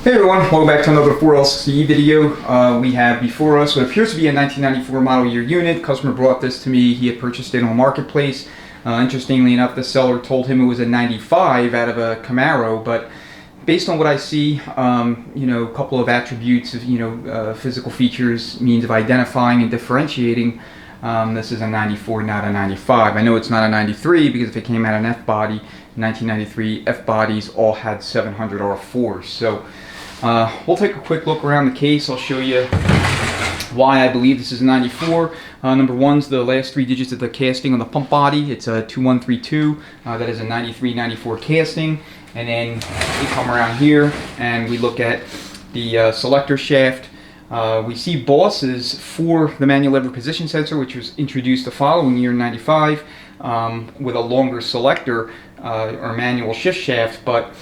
Hey everyone, welcome back to another 4LCE video. We have before us what appears to be a 1994 model year unit. Customer brought this to me. He had purchased it on Marketplace. Interestingly enough, the seller told him it was a 95 out of a Camaro, but based on what I see, a couple of attributes of, physical features, means of identifying and differentiating, this is a 94, not a 95. I know it's not a 93 because if it came out an F-body, 1993 F-bodies all had 700 R4s. So we'll take a quick look around the case. I'll show you why I believe this is a 94. Number one's the last three digits of the casting on the pump body. It's a 2132. That is a 93-94 casting. And then we come around here and we look at the selector shaft. We see bosses for the manual lever position sensor, which was introduced the following year in 95 with a longer selector or manual shift shaft, but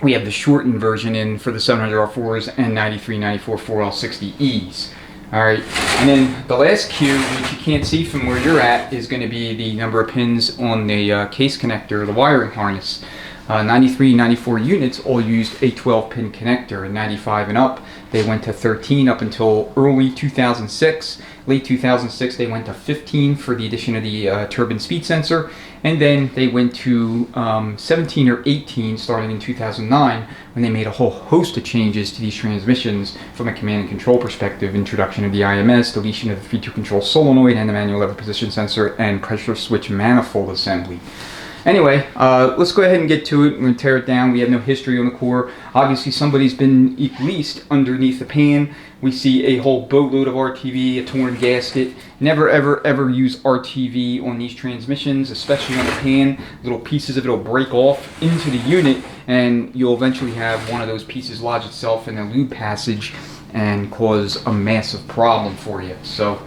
we have the shortened version in for the 700R4s and 93-94 4L60Es. Alright, and then the last cue, which you can't see from where you're at, is going to be the number of pins on the case connector, the wiring harness. 93-94 units all used a 12-pin connector. In 95 and up, they went to 13 up until early 2006. Late 2006, they went to 15 for the addition of the turbine speed sensor, and then they went to 17 or 18 starting in 2009 when they made a whole host of changes to these transmissions from a command and control perspective. Introduction of the IMS, deletion of the 3-2 control solenoid and the manual lever position sensor, and pressure switch manifold assembly. Anyway, let's go ahead and get to it. We're going to tear it down. We have no history on the core. Obviously, somebody's been leased underneath the pan. We see a whole boatload of RTV, a torn gasket. Never, ever, ever use RTV on these transmissions, especially on the pan. Little pieces of it will break off into the unit, and you'll eventually have one of those pieces lodge itself in the lube passage and cause a massive problem for you. So,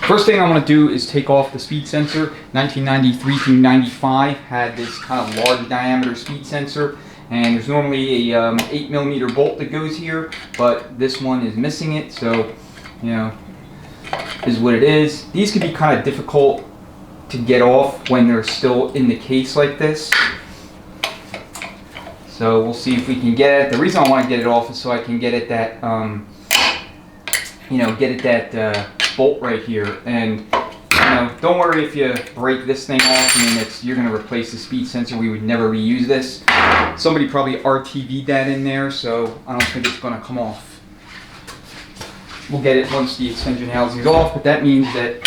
first thing I want to do is take off the speed sensor. 1993 through 95 had this kind of large diameter speed sensor, and there's normally a 8mm bolt that goes here, but this one is missing it, so is what it is. These can be kind of difficult to get off when they're still in the case like this. So we'll see if we can get it. The reason I want to get it off is so I can get at that bolt right here, and don't worry if you break this thing off. I mean, you're going to replace the speed sensor. We would never reuse this. Somebody probably RTV'd that in there, so I don't think it's going to come off. We'll get it once the extension housing is off, but that means that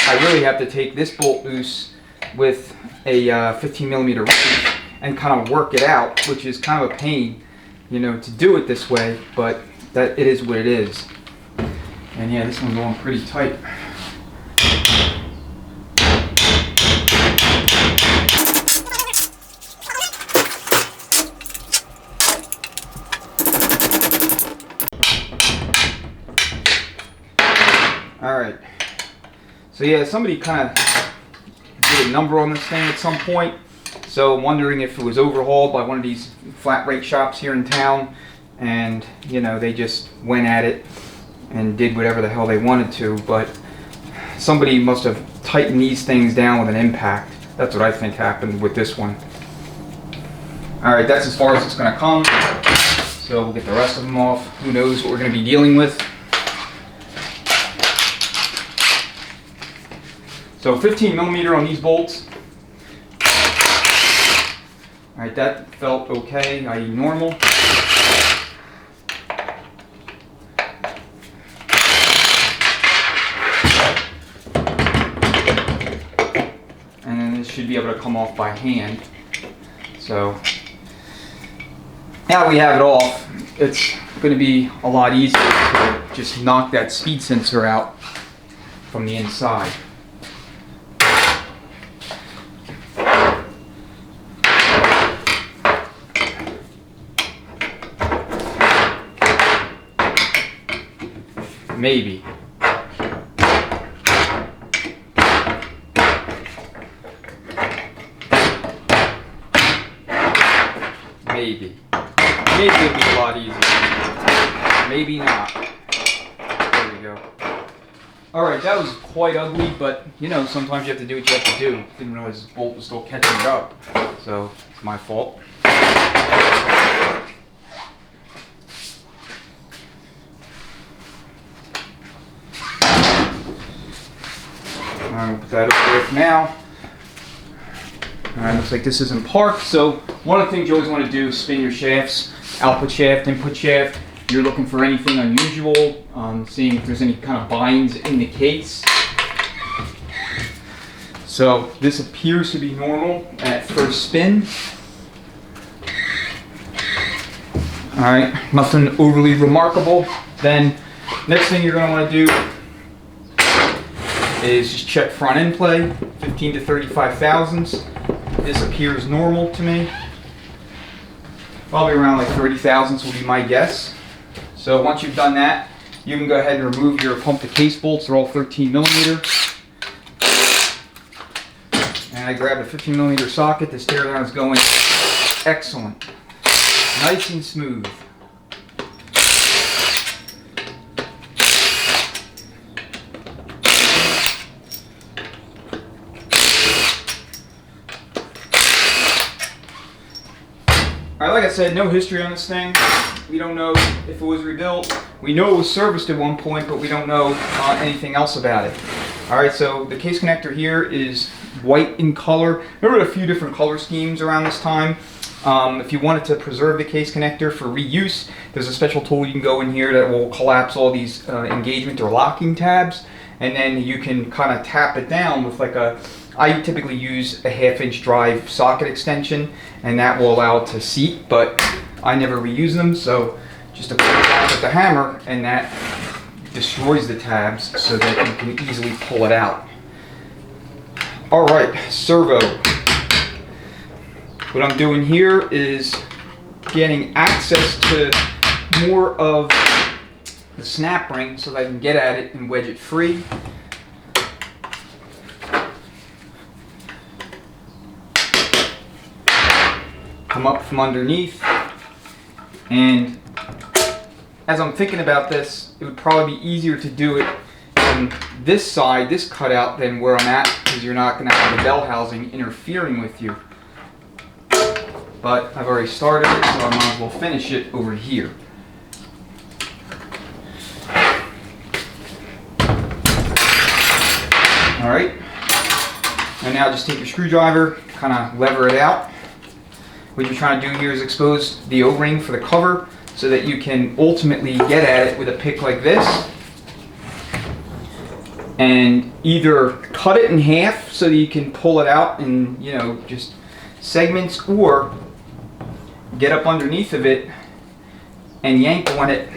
I really have to take this bolt loose with a 15mm wrench and kind of work it out, which is kind of a pain, to do it this way, but that it is what it is. And yeah, this one's going pretty tight. Alright. So yeah, somebody kind of did a number on this thing at some point. So I'm wondering if it was overhauled by one of these flat rate shops here in town. And, they just went at it and did whatever the hell they wanted to, but somebody must have tightened these things down with an impact. That's what I think happened with this one. Alright, that's as far as it's going to come, so we'll get the rest of them off. Who knows what we're going to be dealing with. So 15mm on these bolts. Alright, that felt okay, i.e. normal. Should be able to come off by hand. So now we have it off, it's going to be a lot easier to just knock that speed sensor out from the inside. Maybe. Maybe. Maybe it'll be a lot easier. Maybe not. There we go. Alright, that was quite ugly, but sometimes you have to do what you have to do. Didn't realize this bolt was still catching it up. So, it's my fault. We'll put that over there for now. Alright, looks like this isn't parked. So one of the things you always want to do is spin your shafts, output shaft, input shaft. You're looking for anything unusual, seeing if there's any kind of binds in the case. So this appears to be normal at first spin. Alright, nothing overly remarkable. Then next thing you're going to want to do is just check front end play, 15 to 35 thousandths. This appears normal to me. Probably around like 30 thousandths will be my guess. So once you've done that, you can go ahead and remove your pump to case bolts. They're all 13 millimeter. And I grabbed a 15 millimeter socket. This tear down is going excellent. Nice and smooth. Alright, like I said, no history on this thing. We don't know if it was rebuilt. We know it was serviced at one point, but we don't know anything else about it. Alright, so the case connector here is white in color. There were a few different color schemes around this time. If you wanted to preserve the case connector for reuse, there's a special tool you can go in here that will collapse all these engagement or locking tabs, and then you can kind of tap it down with like a, I typically use a 1/2-inch drive socket extension, and that will allow it to seat, but I never reuse them, so just to put it down with the hammer, and that destroys the tabs so that you can easily pull it out. Alright, servo. What I'm doing here is getting access to more of the snap ring so that I can get at it and wedge it free. Come up from underneath, and as I'm thinking about this, it would probably be easier to do it on this side, this cutout, than where I'm at, because you're not going to have the bell housing interfering with you. But I've already started it, so I might as well finish it over here. Alright, and now just take your screwdriver, kind of lever it out. What you're trying to do here is expose the O-ring for the cover so that you can ultimately get at it with a pick like this and either cut it in half so that you can pull it out in, you know, just segments, or get up underneath of it and yank on it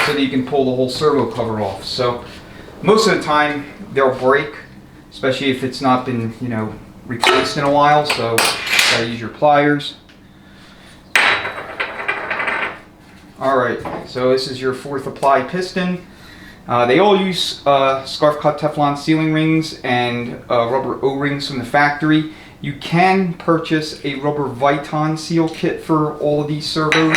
so that you can pull the whole servo cover off. So most of the time they'll break, especially if it's not been, you know, replaced in a while, so gotta use your pliers. Alright, so this is your 4th apply piston. They all use scarf cut Teflon sealing rings and rubber O-rings from the factory. You can purchase a rubber Viton seal kit for all of these servos.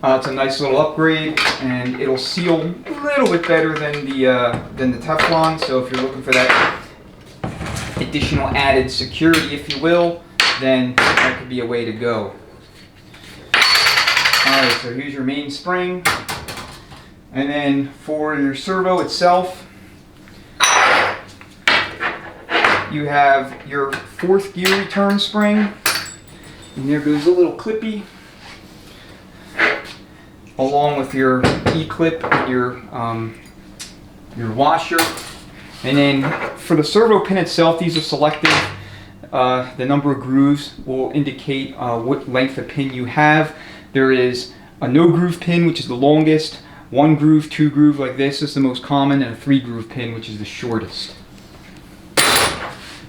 It's a nice little upgrade, and it'll seal a little bit better than the Teflon. So if you're looking for that additional added security, if you will, then that could be a way to go. Alright, so here's your main spring, and then for your servo itself, you have your 4th gear return spring, and there goes a little clippy, along with your E-clip and your washer. And then for the servo pin itself, these are selective. The number of grooves will indicate what length of pin you have. There is a no groove pin, which is the longest, 1 groove, 2 groove like this is the most common, and a 3 groove pin, which is the shortest.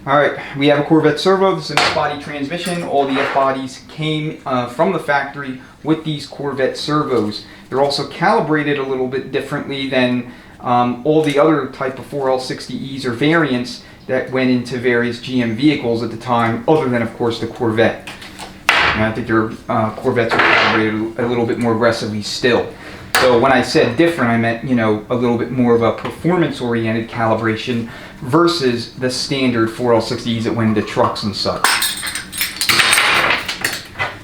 Alright, we have a Corvette servo. This is an F-body transmission. All the F-bodies came from the factory with these Corvette servos. They're also calibrated a little bit differently than all the other type of 4L60Es or variants that went into various GM vehicles at the time, other than, of course, the Corvette. And I think your Corvettes are calibrated a little bit more aggressively still. So when I said different, I meant, you know, a little bit more of a performance-oriented calibration versus the standard 4L60Es that went into trucks and such.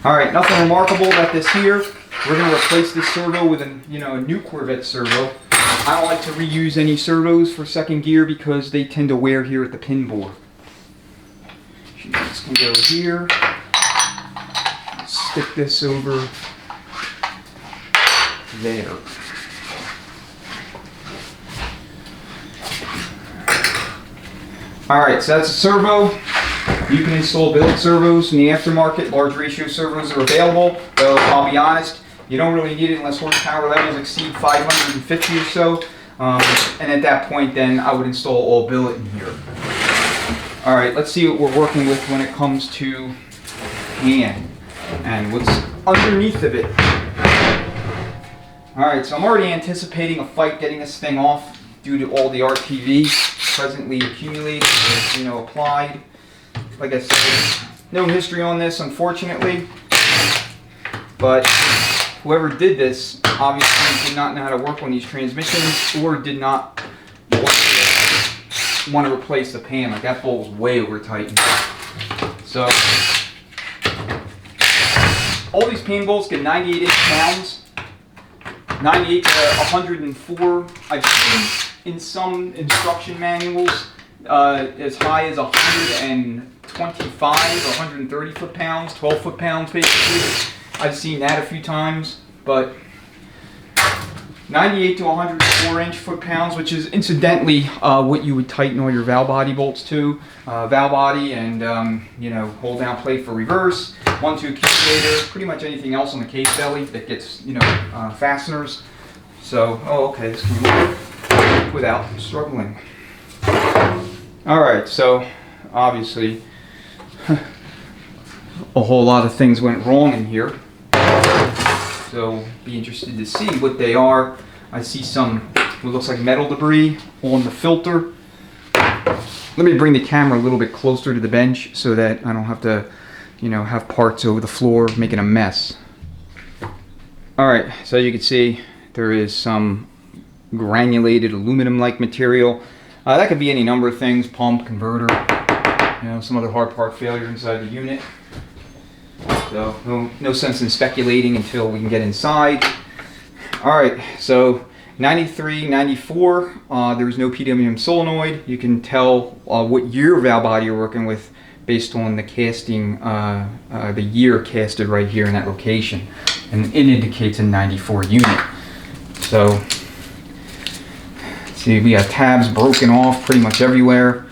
Alright, nothing remarkable about this here. We're going to replace this servo with a new Corvette servo. I don't like to reuse any servos for second gear because they tend to wear here at the pin bore. Just gonna go here. Stick this over there. Alright, so that's a servo. You can install billet servos in the aftermarket. Large ratio servos are available, though I'll be honest, you don't really need it unless horsepower levels exceed 550 or so. And at that point, then I would install all billet in here. Alright, let's see what we're working with when it comes to hand and what's underneath of it. Alright, so I'm already anticipating a fight getting this thing off due to all the RTV presently accumulated, applied. Like I said, no history on this, unfortunately, but whoever did this obviously did not know how to work on these transmissions or did not want to replace the pan. Like, that bolt was way over tightened. So all these pan bolts get 98 inch-pounds, 98 to 104. I've seen in some instruction manuals as high as 125 or 130 foot-pounds, 12 foot-pounds basically. I've seen that a few times, but 98 to 104 inch foot-pounds, which is incidentally what you would tighten all your valve body bolts to. Valve body and hold down plate for reverse, 1-2 accumulator, pretty much anything else on the case belly that gets fasteners. So, okay, this can work without struggling. Alright, so obviously a whole lot of things went wrong in here. So be interested to see what they are. I see some what looks like metal debris on the filter. Let me bring the camera a little bit closer to the bench so that I don't have to, have parts over the floor making a mess. Alright, so you can see there is some granulated aluminum-like material. That could be any number of things, pump, converter, some other hard part failure inside the unit. So no sense in speculating until we can get inside. Alright, so 93, 94, there was no PWM solenoid. You can tell what year valve body you're working with based on the casting, the year casted right here in that location. And it indicates a 94 unit. So, see, we have tabs broken off pretty much everywhere.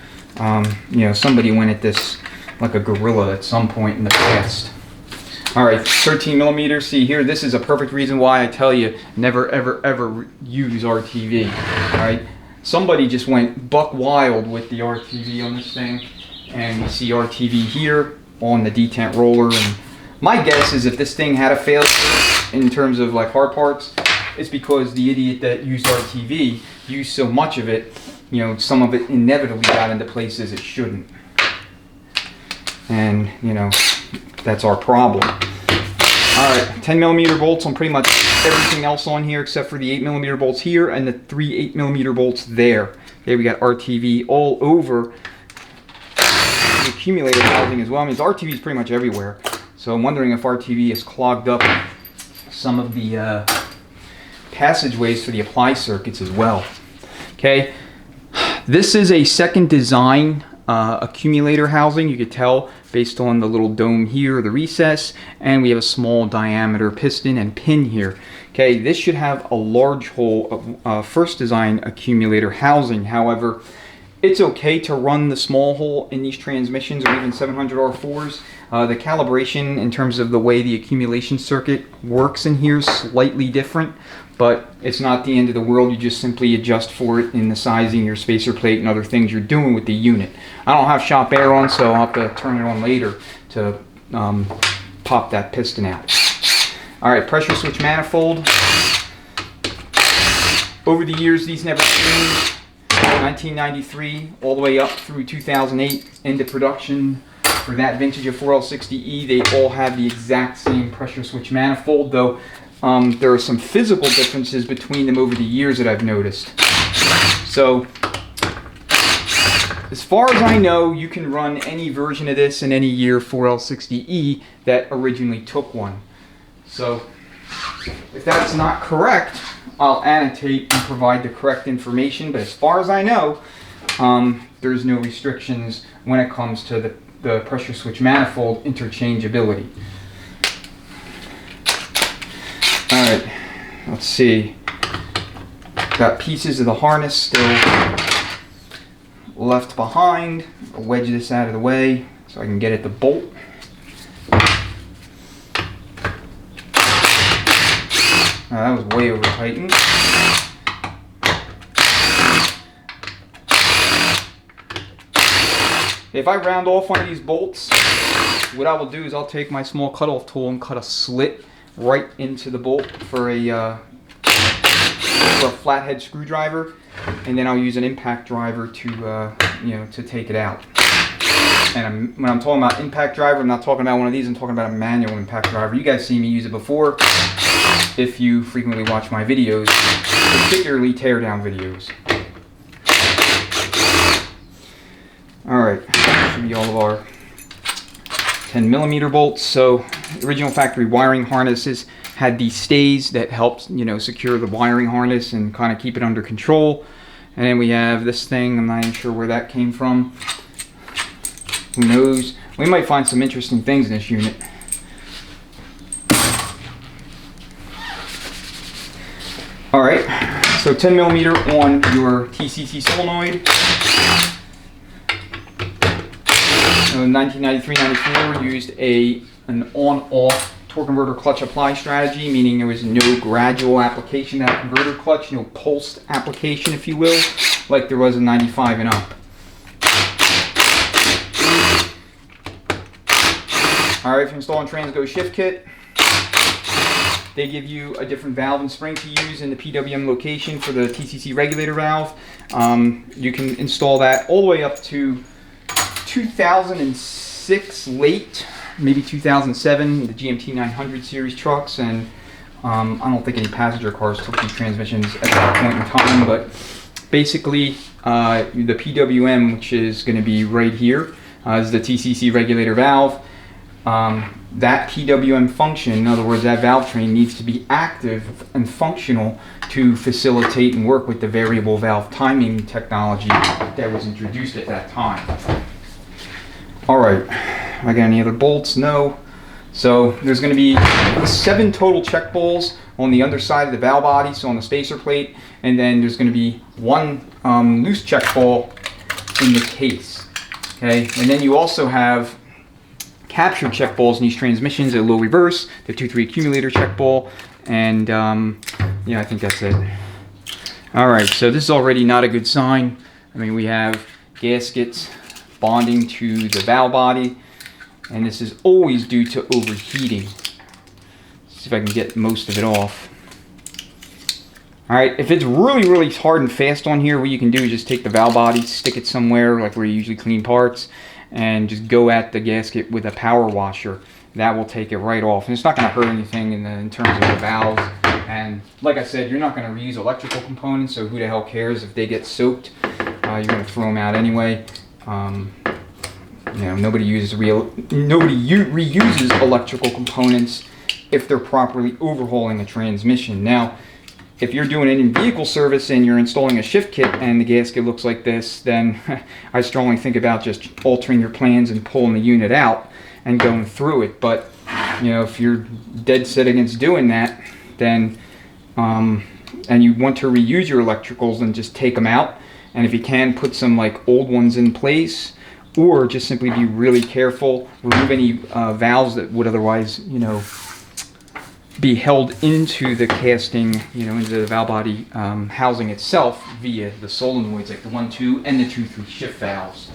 Somebody went at this like a gorilla at some point in the past. Alright, 13 millimeters. See here, this is a perfect reason why I tell you never ever ever use RTV. Alright, somebody just went buck wild with the RTV on this thing, and we see RTV here on the detent roller. And my guess is if this thing had a failure in terms of like hard parts, it's because the idiot that used RTV used so much of it, some of it inevitably got into places it shouldn't. And, that's our problem. Alright, 10 millimeter bolts on pretty much everything else on here except for the 8 millimeter bolts here and the 3 8 millimeter bolts there. Okay, we got RTV all over the accumulator housing as well. I mean, RTV is pretty much everywhere. So I'm wondering if RTV has clogged up some of the passageways for the apply circuits as well. Okay, this is a second design accumulator housing. You could tell based on the little dome here, the recess, and we have a small diameter piston and pin here. Okay, this should have a large hole first design accumulator housing. However, it's okay to run the small hole in these transmissions or even 700 R4s. The calibration in terms of the way the accumulation circuit works in here is slightly different, but it's not the end of the world. You just simply adjust for it in the sizing, your spacer plate, and other things you're doing with the unit. I don't have shop air on, so I'll have to turn it on later to pop that piston out. Alright, pressure switch manifold. Over the years, these never changed. 1993 all the way up through 2008 into production for that vintage of 4L60E. They all have the exact same pressure switch manifold, though there are some physical differences between them over the years that I've noticed. So as far as I know, you can run any version of this in any year 4L60E that originally took one. So if that's not correct, I'll annotate and provide the correct information, but as far as I know, there's no restrictions when it comes to the pressure switch manifold interchangeability. Alright, let's see. Got pieces of the harness still left behind. I'll wedge this out of the way so I can get at the bolt. That was way over tightened. If I round off one of these bolts, what I will do is I'll take my small cutoff tool and cut a slit right into the bolt for a flathead screwdriver, and then I'll use an impact driver to to take it out. And when I'm talking about impact driver, I'm not talking about one of these. I'm talking about a manual impact driver. You guys seen me use it before if you frequently watch my videos, particularly teardown videos. Alright, should be all of our 10mm bolts. So original factory wiring harnesses had these stays that helped, secure the wiring harness and kind of keep it under control. And then we have this thing. I'm not even sure where that came from. Who knows? We might find some interesting things in this unit. Alright, so 10mm on your TCC solenoid. 1993-94 used an on-off torque converter clutch apply strategy, meaning there was no gradual application of that converter clutch, no pulsed application, if you will, like there was in 95 and up. Alright, if you're installing Transgo shift kit, they give you a different valve and spring to use in the PWM location for the TCC regulator valve. You can install that all the way up to 2006 late, maybe 2007, the GMT 900 series trucks, and I don't think any passenger cars took these transmissions at that point in time, but basically the PWM, which is going to be right here, is the TCC regulator valve. That PWM function, in other words, that valve train needs to be active and functional to facilitate and work with the variable valve timing technology that was introduced at that time. Alright, I got any other bolts? No. So there's going to be 7 total check balls on the underside of the valve body, so on the spacer plate, and then there's going to be 1 loose check ball in the case. Okay, and then you also have captured check balls in these transmissions at low reverse, the 2-3 accumulator check ball, and yeah, I think that's it. Alright, so this is already not a good sign. I mean, we have gaskets bonding to the valve body, and this is always due to overheating. Let's see if I can get most of it off. Alright, if it's really hard and fast on here, what you can do is just take the valve body, stick it somewhere like where you usually clean parts, and just go at the gasket with a power washer. That will take it right off, and it's not going to hurt anything in terms of the valves. And like I said, you're not going to reuse electrical components, so who the hell cares if they get soaked? You're going to throw them out anyway. Nobody reuses electrical components if they're properly overhauling a transmission. Now, if you're doing it in vehicle service and you're installing a shift kit and the gasket looks like this, then I strongly think about just altering your plans and pulling the unit out and going through it. But if you're dead set against doing that, then and you want to reuse your electricals, then just take them out. And if you can, put some like old ones in place, or just simply be really careful, remove any valves that would otherwise be held into the casting, into the valve body housing itself via the solenoids, like the 1-2 and the 2-3 shift valves.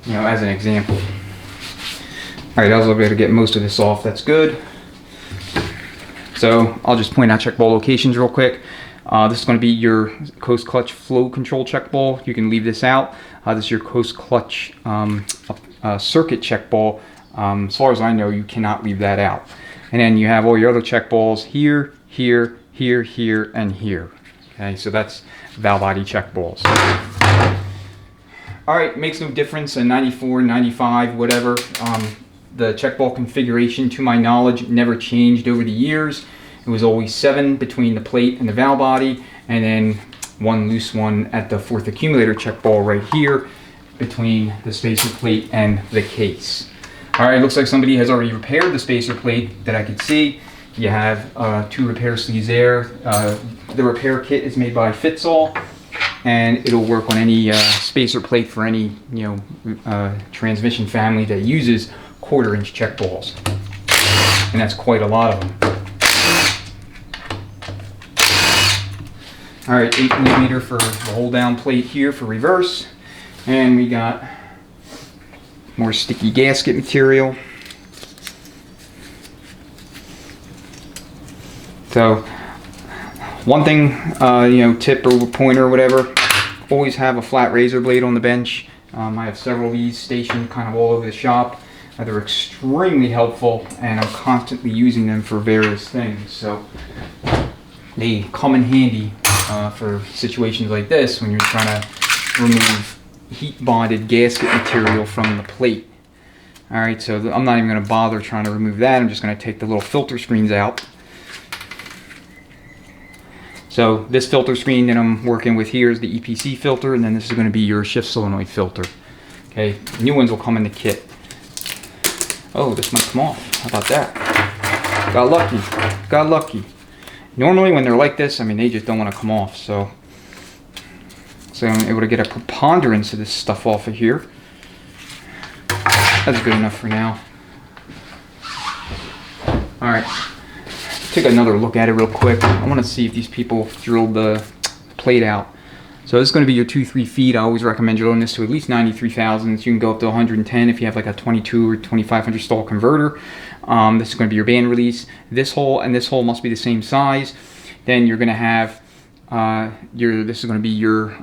As an example. All right, I was able to get most of this off. That's good. So I'll just point out check ball locations real quick. This is going to be your coast clutch flow control check ball. You can leave this out. This is your coast clutch circuit check ball. As far as I know, you cannot leave that out. And then you have all your other check balls here, here, here, here, and here. Okay, so that's valve body check balls. All right, makes no difference in 94, 95, whatever. The check ball configuration, to my knowledge, never changed over the years. It was always 7 between the plate and the valve body, and then one loose one at the fourth accumulator check ball right here between the spacer plate and the case. All right, looks like somebody has already repaired the spacer plate that I could see. You have 2 repair sleeves there. The repair kit is made by Fitsall, and it'll work on any spacer plate for any transmission family that uses 1/4-inch check balls, and that's quite a lot of them. All right, 8mm for the hold down plate here for reverse, and we got more sticky gasket material. So one thing, tip or pointer or whatever, always have a flat razor blade on the bench. I have several of these stationed kind of all over the shop. They're extremely helpful, and I'm constantly using them for various things. So they come in handy for situations like this when you're trying to remove heat bonded gasket material from the plate. All right, so I'm not even going to bother trying to remove that. I'm just going to take the little filter screens out. So this filter screen that I'm working with here is the EPC filter, and then this is going to be your shift solenoid filter. Okay, new ones will come in the kit. Oh, this might come off. How about that? Got lucky. Got lucky. Normally when they're like this, I mean, they just don't want to come off. So I'm able to get a preponderance of this stuff off of here. That's good enough for now. All right. Take another look at it real quick. I want to see if these people drilled the plate out. So this is going to be your 2-3 feet. I always recommend drilling this to at least 93 thousandths. You can go up to 110 if you have like a 22 or 2500 stall converter. This is going to be your band release. This hole and this hole must be the same size. Then you're going to have this is going to be your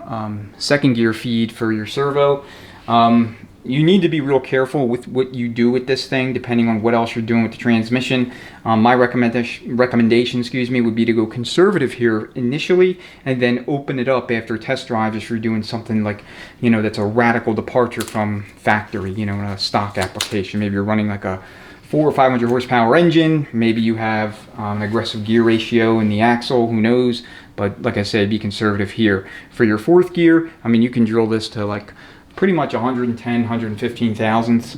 second gear feed for your servo. You need to be real careful with what you do with this thing, depending on what else you're doing with the transmission. My recommendation, would be to go conservative here initially, and then open it up after test drives if you're doing something like, that's a radical departure from factory, in a stock application. Maybe you're running like a 400 or 500 horsepower engine. Maybe you have an aggressive gear ratio in the axle, who knows? But like I said, be conservative here. For your fourth gear, I mean, you can drill this to like pretty much 110, 115 thousandths,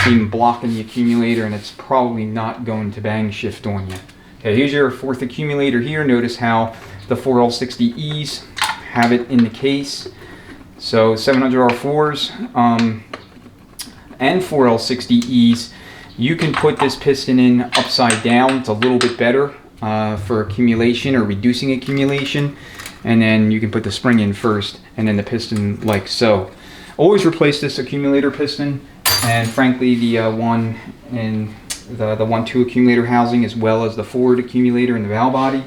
even blocking the accumulator, and it's probably not going to bang shift on you. Okay, here's your fourth accumulator here. Notice how the 4L60Es have it in the case. So 700R4s and 4L60Es, you can put this piston in upside down. It's a little bit better for accumulation or reducing accumulation. And then you can put the spring in first and then the piston like so. Always replace this accumulator piston, and frankly the one in the 1-2 accumulator housing, as well as the forward accumulator and the valve body.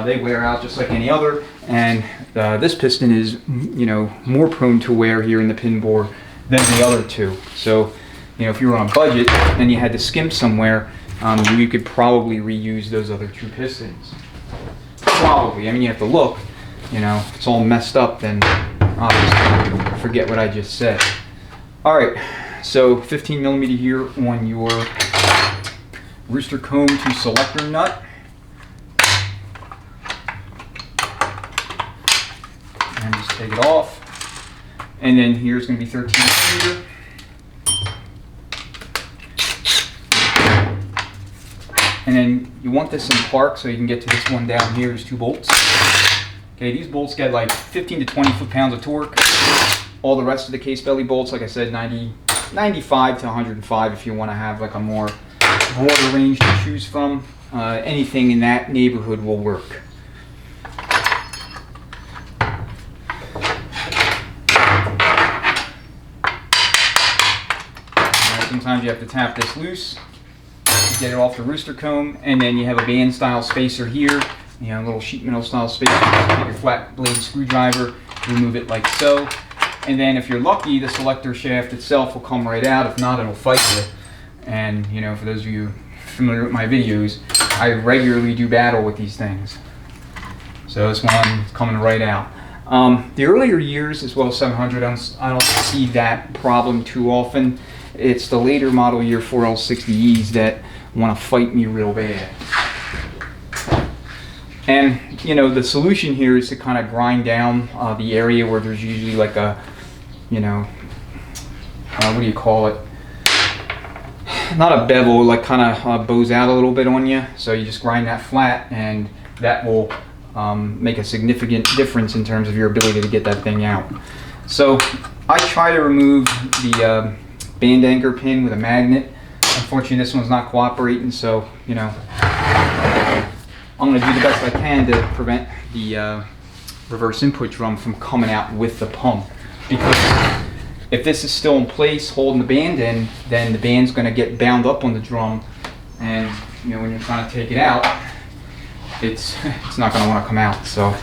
They wear out just like any other, and this piston is more prone to wear here in the pin bore than the other two. So if you were on a budget and you had to skimp somewhere, you could probably reuse those other 2 pistons. Probably. I mean, you have to look. If it's all messed up, then obviously forget what I just said. All right, so 15mm here on your rooster comb to selector nut. And just take it off. And then here's going to be 13mm. And then you want this in park so you can get to this one down here. There's 2 bolts. Okay, these bolts get like 15 to 20 foot-pounds of torque. All the rest of the case belly bolts, like I said, 95 to 105 if you want to have like a more broader range to choose from. Anything in that neighborhood will work. Sometimes you have to tap this loose to get it off the rooster comb, and then you have a band style spacer here, a little sheet metal style spacer. Take your flat blade screwdriver, remove it like so, and then if you're lucky, the selector shaft itself will come right out. If not, it'll fight you. And for those of you familiar with my videos, I regularly do battle with these things. So this one's coming right out. The earlier years, as well as 700, I don't see that problem too often. It's the later model year 4L60Es that want to fight me real bad. And you know, the solution here is to kind of grind down the area where there's usually like a, you know, what do you call it? Not a bevel, like kind of bows out a little bit on you. So you just grind that flat, and that will make a significant difference in terms of your ability to get that thing out. So I try to remove the band anchor pin with a magnet. Unfortunately, this one's not cooperating, so you know, I'm going to do the best I can to prevent the reverse input drum from coming out with the pump. Because if this is still in place holding the band in, then the band's going to get bound up on the drum, and you know, when you're trying to take it out, it's not going to want to come out. So,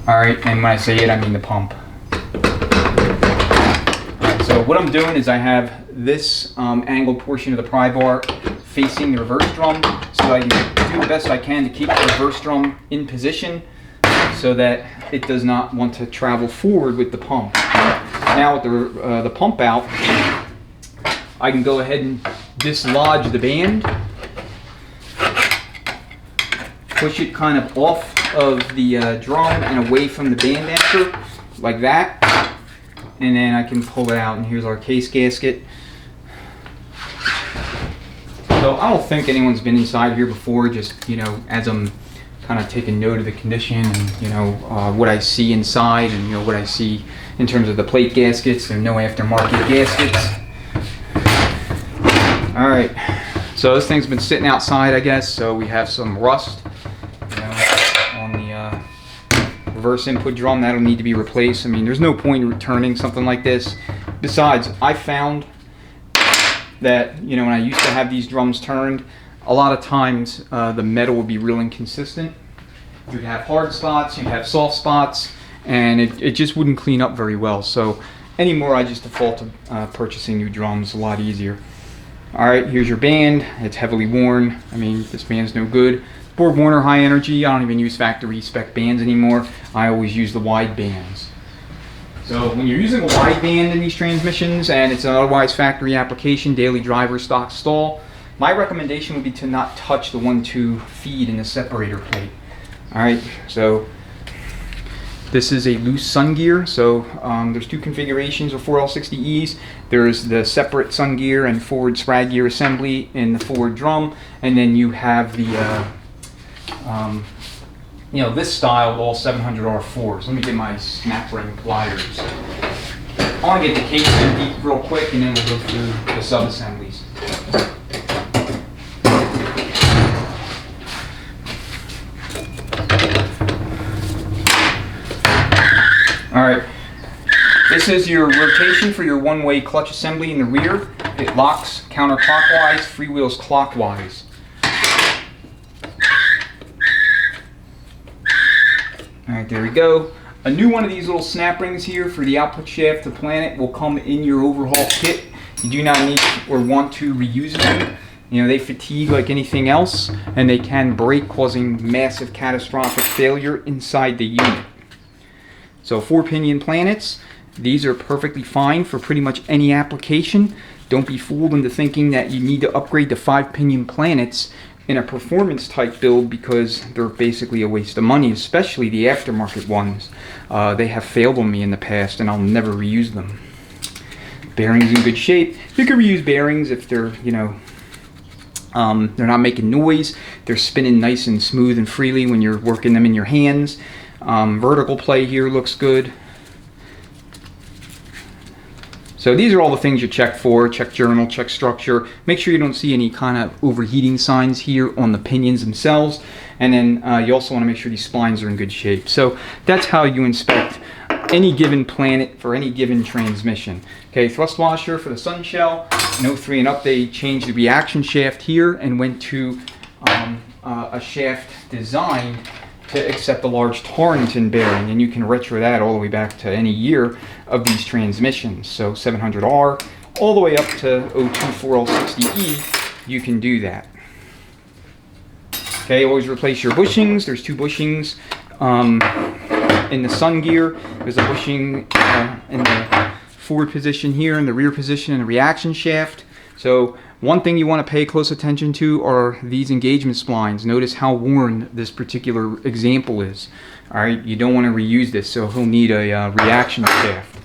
all right, and when I say it, I mean the pump. So what I'm doing is I have this angled portion of the pry bar facing the reverse drum, so I can do the best I can to keep the reverse drum in position so that it does not want to travel forward with the pump. Now with the pump out, I can go ahead and dislodge the band, push it kind of off of the drum and away from the band anchor, like that, and then I can pull it out, and here's our case gasket. So I don't think anyone's been inside here before, just, you know, as I'm kind of taking note of the condition and, you know, what I see inside, and, you know, what I see in terms of the plate gaskets. There are no aftermarket gaskets. All right, so this thing's been sitting outside, I guess, so we have some rust, you know, on the reverse input drum. That'll need to be replaced. I mean, there's no point in returning something like this. Besides, I found that, you know, when I used to have these drums turned, a lot of times the metal would be real inconsistent. You'd have hard spots, you'd have soft spots, and it just wouldn't clean up very well. So anymore, I just default to purchasing new drums. A lot easier. All right, here's your band. It's heavily worn. I mean, this band's no good. Borg Warner high energy. I don't even use factory spec bands anymore. I always use the wide bands. So when you're using a wide band in these transmissions and it's an otherwise factory application, daily driver, stock, stall, my recommendation would be to not touch the 1-2 feed in the separator plate. All right, so this is a loose sun gear. So there's two configurations of 4L60Es. There's the separate sun gear and forward sprag gear assembly in the forward drum, and then you have the you know, this style of all 700R4s. Let me get my snap ring pliers. I want to get the case empty real quick, and then we'll go through the sub-assemblies. All right, this is your rotation for your one-way clutch assembly in the rear. It locks counterclockwise, freewheels clockwise. All right, there we go. A new one of these little snap rings here for the output shaft to Planet will come in your overhaul kit. You do not need or want to reuse them. You know, they fatigue like anything else, and they can break, causing massive catastrophic failure inside the unit. So 4-pinion Planets, these are perfectly fine for pretty much any application. Don't be fooled into thinking that you need to upgrade to 5-pinion Planets in a performance type build, because they're basically a waste of money, especially the aftermarket ones. They have failed on me in the past, and I'll never reuse them. Bearings in good shape. You can reuse bearings if they're, you know, they're not making noise. They're spinning nice and smooth and freely when you're working them in your hands. Vertical play here looks good. So these are all the things you check for. Check journal, check structure. Make sure you don't see any kind of overheating signs here on the pinions themselves. And then you also want to make sure these splines are in good shape. So that's how you inspect any given Planet for any given transmission. Okay, thrust washer for the sun shell. In 03 and up, they changed the reaction shaft here and went to a shaft designed to accept a large Torrington bearing, and you can retro that all the way back to any year of these transmissions. So 700R all the way up to 02 4L60E, you can do that. Okay, always replace your bushings. There's two bushings in the sun gear. There's a bushing in the forward position here, in the rear position in the reaction shaft. So One thing you want to pay close attention to are these engagement splines. Notice how worn this particular example is. All right, you don't want to reuse this, so he'll need a reaction shaft.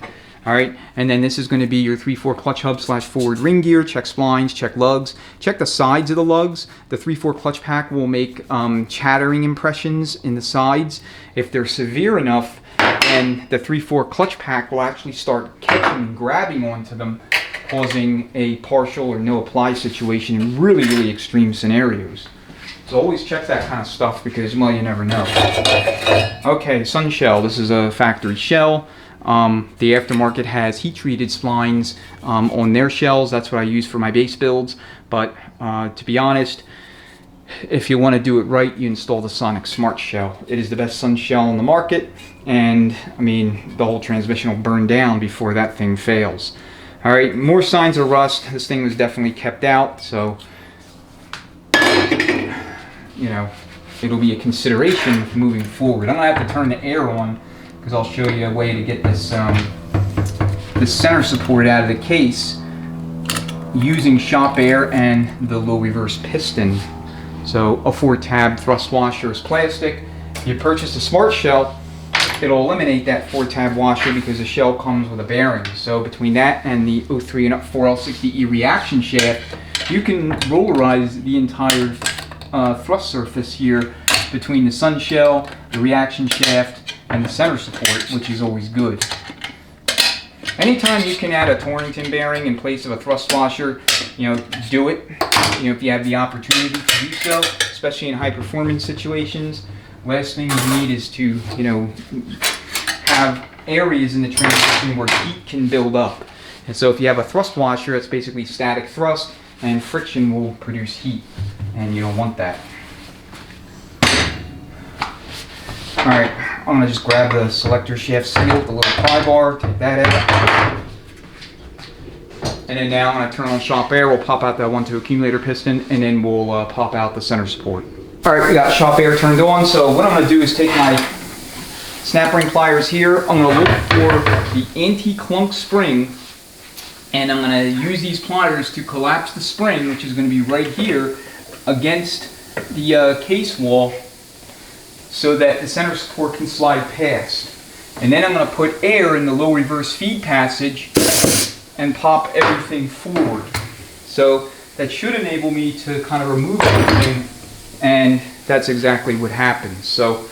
All right, and then this is going to be your 3/4 clutch hub / forward ring gear. Check splines, check lugs, check the sides of the lugs. The 3/4 clutch pack will make chattering impressions in the sides. If they're severe enough, then the 3/4 clutch pack will actually start catching and grabbing onto them, causing a partial or no apply situation in really, really extreme scenarios. So always check that kind of stuff because, well, you never know. Okay, sun shell. This is a factory shell. The aftermarket has heat-treated splines on their shells. That's what I use for my base builds. But to be honest, if you want to do it right, you install the Sonic Smart Shell. It is the best sun shell on the market, and I mean, the whole transmission will burn down before that thing fails. All right, more signs of rust. This thing was definitely kept out, so you know, it'll be a consideration moving forward. I'm gonna have to turn the air on because I'll show you a way to get this this center support out of the case using shop air and the low reverse piston. So a 4-tab thrust washer is plastic. If you purchase a Smart Shell, it'll eliminate that 4-tab washer because the shell comes with a bearing. So between that and the 03 and up 4L60E reaction shaft, you can rollerize the entire thrust surface here between the sun shell, the reaction shaft, and the center support, which is always good. Anytime you can add a Torrington bearing in place of a thrust washer, you know, do it. You know, if you have the opportunity to do so, especially in high performance situations. Last thing you need is to, you know, have areas in the transmission where heat can build up. And so if you have a thrust washer, it's basically static thrust, and friction will produce heat, and you don't want that. All right, I'm gonna just grab the selector shaft seal, the little pry bar, take that out. And then now I'm gonna turn on shop air, we'll pop out that 1/2 accumulator piston, and then we'll pop out the center support. All right, we got shop air turned on, so what I'm gonna do is take my snap ring pliers here. I'm gonna look for the anti-clunk spring, and I'm gonna use these pliers to collapse the spring, which is gonna be right here against the case wall, so that the center support can slide past. And then I'm going to put air in the low reverse feed passage and pop everything forward. So that should enable me to kind of remove everything, and that's exactly what happens. So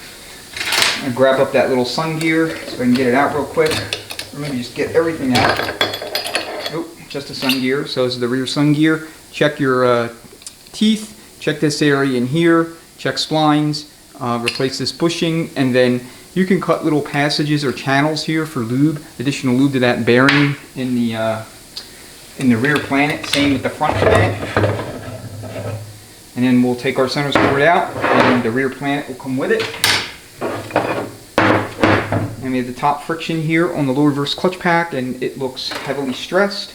I'm going to grab up that little sun gear so I can get it out real quick. Or maybe just get everything out. Oh, just a sun gear. So this is the rear sun gear. Check your teeth. Check this area in here. Check splines. Replace this bushing, and then you can cut little passages or channels here for lube, additional lube to that bearing in the rear planet. Same with the front planet. And then we'll take our center support out, and the rear planet will come with it. And we have the top friction here on the low reverse clutch pack, and it looks heavily stressed.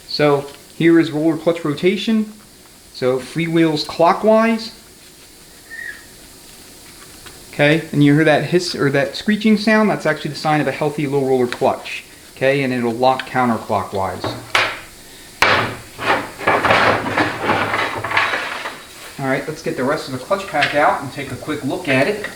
So here is roller clutch rotation. So freewheels clockwise. Okay, and you hear that hiss or that screeching sound? That's actually the sign of a healthy low roller clutch. Okay, and it'll lock counterclockwise. Alright, let's get the rest of the clutch pack out and take a quick look at it.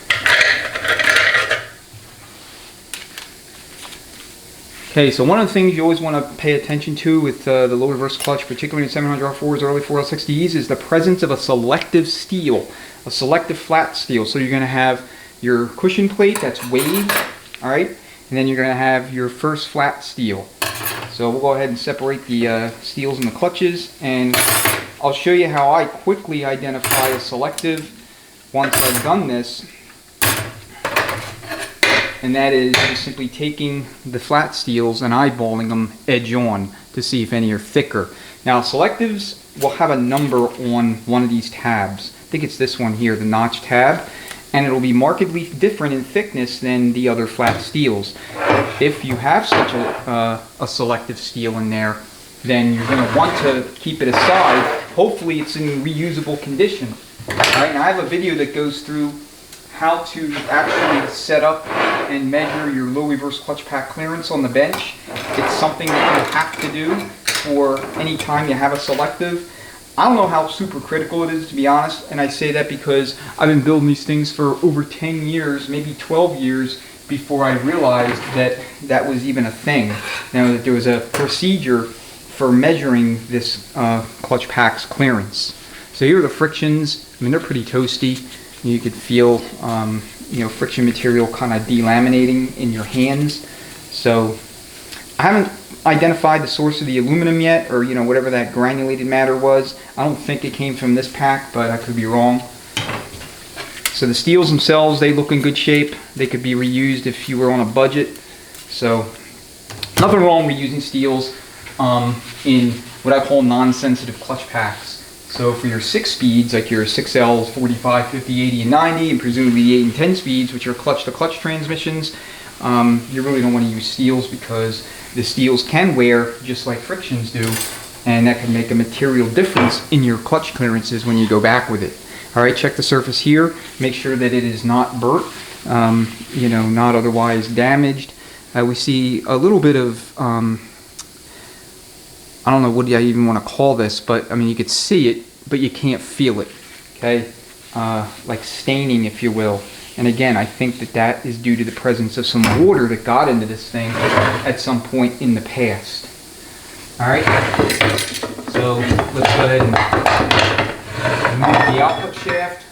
Okay, so one of the things you always want to pay attention to with the low reverse clutch, particularly in 700R4s, early 4L60Es, is the presence of a selective steel, a selective flat steel. So you're going to have your cushion plate that's waved, all right, and then you're going to have your first flat steel. So we'll go ahead and separate the steels and the clutches, and I'll show you how I quickly identify a selective once I've done this. And that is just simply taking the flat steels and eyeballing them edge on to see if any are thicker. Now selectives will have a number on one of these tabs. I think it's this one here, the notch tab, and it'll be markedly different in thickness than the other flat steels. If you have such a selective steel in there, then you're going to want to keep it aside. Hopefully it's in reusable condition. All right, now I have a video that goes through how to actually set up and measure your low reverse clutch pack clearance on the bench. It's something that you have to do for any time you have a selective. I don't know how super critical it is, to be honest, and I say that because I've been building these things for over 10 years, maybe 12 years, before I realized that that was even a thing. That there was a procedure for measuring this clutch pack's clearance. So here are the frictions. I mean, they're pretty toasty. You could feel, friction material kind of delaminating in your hands. So I haven't identified the source of the aluminum yet, or whatever that granulated matter was. I don't think it came from this pack, but I could be wrong. So the steels themselves, they look in good shape. They could be reused if you were on a budget. So nothing wrong with using steels in what I call non-sensitive clutch packs. So for your 6 speeds, like your 6Ls, 45, 50, 80, and 90, and presumably the 8 and 10 speeds, which are clutch-to-clutch transmissions, you really don't want to use steels because the steels can wear just like frictions do, and that can make a material difference in your clutch clearances when you go back with it. Alright, check the surface here. Make sure that it is not burnt, not otherwise damaged. We see a little bit of, I don't know what I even want to call this, but I mean you could see it, but you can't feel it, okay? Like staining, if you will. And again, I think that that is due to the presence of some water that got into this thing at some point in the past. Alright, so let's go ahead and remove the output shaft.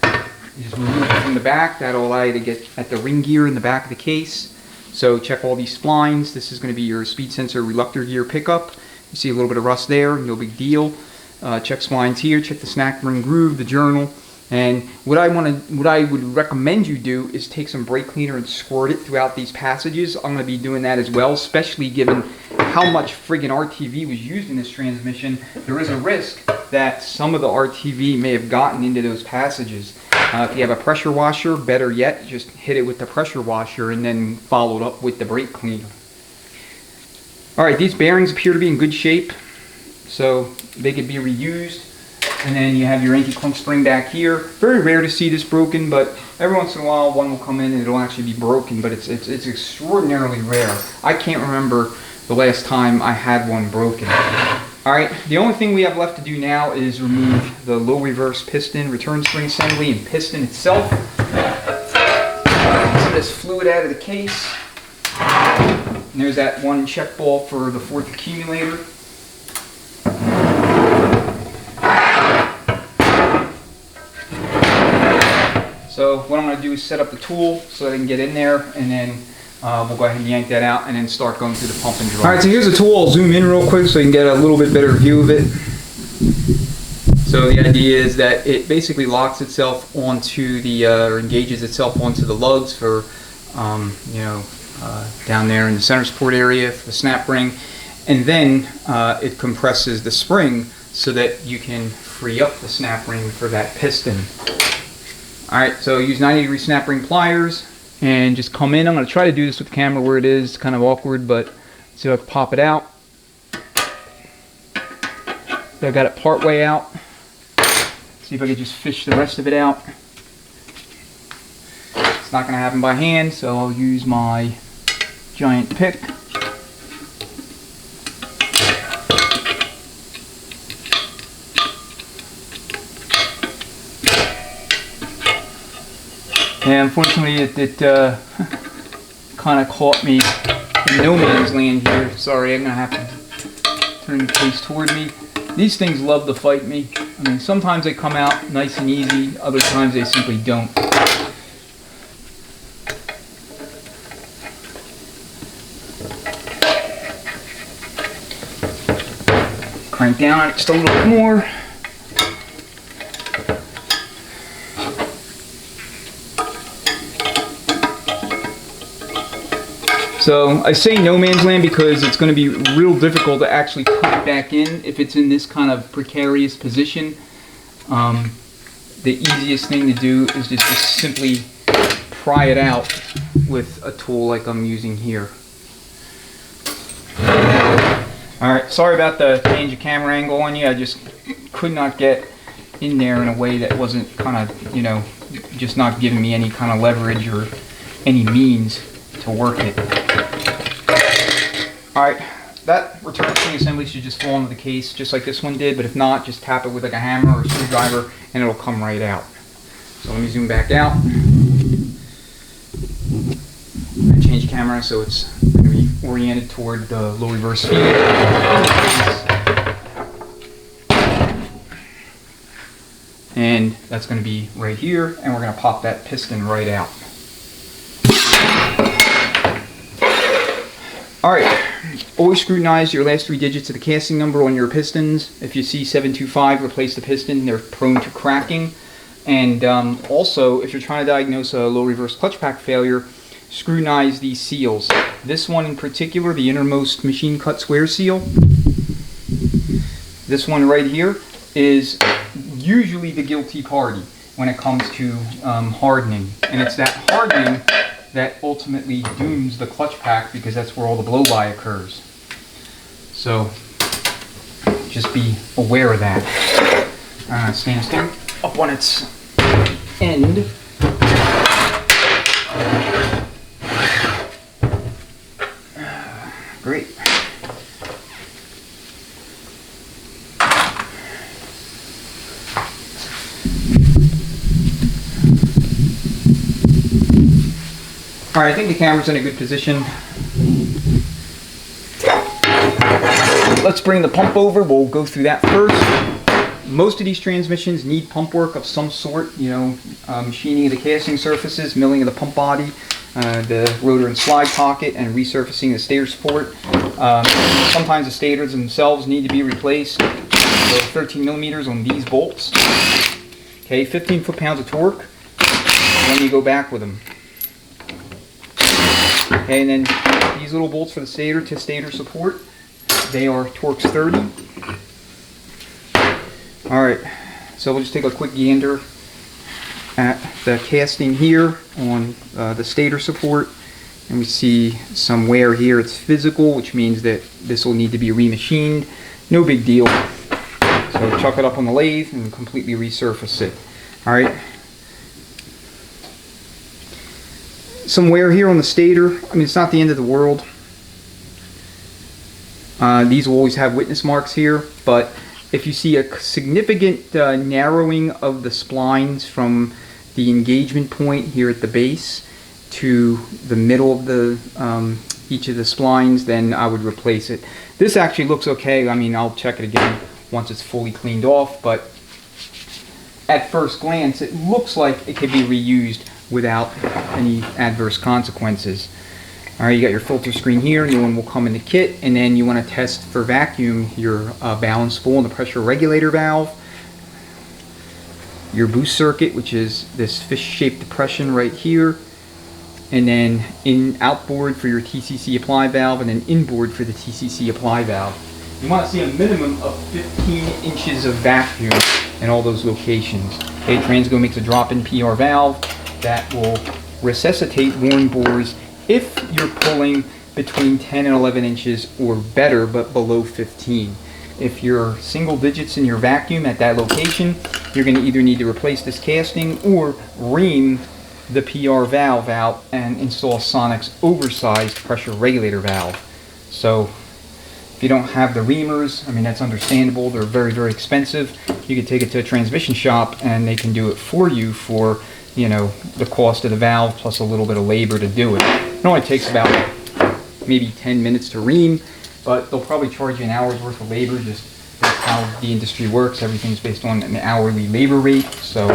You just remove it from the back. That'll allow you to get at the ring gear in the back of the case. So check all these splines. This is going to be your speed sensor reluctor gear pickup. You see a little bit of rust there, no big deal. Check splines here, check the snack ring groove, the journal. And what I would recommend you do is take some brake cleaner and squirt it throughout these passages. I'm going to be doing that as well, especially given how much friggin' RTV was used in this transmission. There is a risk that some of the RTV may have gotten into those passages. If you have a pressure washer, better yet, just hit it with the pressure washer and then follow it up with the brake cleaner. Alright, these bearings appear to be in good shape, so they could be reused. And then you have your anti-clunk spring back here. Very rare to see this broken, but every once in a while one will come in and it'll actually be broken, but it's extraordinarily rare. I can't remember the last time I had one broken. Alright, the only thing we have left to do now is remove the low reverse piston, return spring assembly, and piston itself. Some of this fluid out of the case. And there's that one check ball for the 4th accumulator. So what I'm going to do is set up the tool so that I can get in there, and then we'll go ahead and yank that out and then start going through the pump and drum. Alright, so here's the tool. I'll zoom in real quick so you can get a little bit better view of it. So the idea is that it basically locks itself onto the, or engages itself onto the lugs for, down there in the center support area for the snap ring, and then it compresses the spring so that you can free up the snap ring for that piston. Alright, so use 90-degree snap ring pliers and just come in. I'm going to try to do this with the camera where it is kind of awkward, but see if I can pop it out. So I got it part way out. See if I can just fish the rest of it out. It's not going to happen by hand, so I'll use my giant pick. And unfortunately it kind of caught me in no man's land here. Sorry, I'm going to have to turn the case toward me. These things love to fight me. I mean, sometimes they come out nice and easy, other times they simply don't. Crank down on it just a little bit more. So I say no man's land because it's going to be real difficult to actually put it back in if it's in this kind of precarious position. The easiest thing to do is just to simply pry it out with a tool like I'm using here. Alright, sorry about the change of camera angle on you. I just could not get in there in a way that wasn't kind of, just not giving me any kind of leverage or any means to work it. Alright, that return spring assembly should just fall into the case just like this one did, but if not, just tap it with like a hammer or a screwdriver and it'll come right out. So let me zoom back out. Change camera so it's going to be oriented toward the low reverse feed. And that's going to be right here, and we're going to pop that piston right out. Alright, always scrutinize your last 3 digits of the casting number on your pistons. If you see 725, replace the piston. They're prone to cracking. And also, if you're trying to diagnose a low reverse clutch pack failure, scrutinize these seals. This one in particular, the innermost machine cut square seal, this one right here is usually the guilty party when it comes to hardening. And it's that hardening that ultimately dooms the clutch pack because that's where all the blow-by occurs. So just be aware of that. Stand up on its end. Great. All right, I think the camera's in a good position. Let's bring the pump over. We'll go through that first. Most of these transmissions need pump work of some sort, you know, machining of the casting surfaces, milling of the pump body, the rotor and slide pocket, and resurfacing the stator support. Sometimes the stators themselves need to be replaced. So 13 millimeters on these bolts. Okay, 15 foot-pounds of torque. And then you go back with them. Okay, and then these little bolts for the stator to stator support, they are Torx 30. Alright, so we'll just take a quick gander at the casting here on the stator support, and we see some wear here. It's physical, which means that this will need to be remachined. No big deal. So chuck it up on the lathe and completely resurface it. Alright. Some wear here on the stator. I mean, it's not the end of the world. These will always have witness marks here, but if you see a significant narrowing of the splines from the engagement point here at the base to the middle of the each of the splines, then I would replace it. This actually looks okay. I mean, I'll check it again once it's fully cleaned off, but at first glance it looks like it could be reused without any adverse consequences. Alright, you got your filter screen here. New one will come in the kit, and then you want to test for vacuum your balance spool and the pressure regulator valve, your boost circuit, which is this fish-shaped depression right here, and then outboard for your TCC apply valve, and then inboard for the TCC apply valve. You want to see a minimum of 15 inches of vacuum in all those locations. Okay, Transgo makes a drop-in PR valve that will resuscitate worn bores if you're pulling between 10 and 11 inches or better, but below 15. If you're single digits in your vacuum at that location, you're going to either need to replace this casting or ream the PR valve out and install Sonic's oversized pressure regulator valve. So if you don't have the reamers, I mean, that's understandable. They're very, very expensive. You can take it to a transmission shop and they can do it for you for, you know, the cost of the valve plus a little bit of labor to do it. It only takes about maybe 10 minutes to ream, but they'll probably charge you an hour's worth of labor. Just that's how the industry works. Everything's based on an hourly labor rate. So,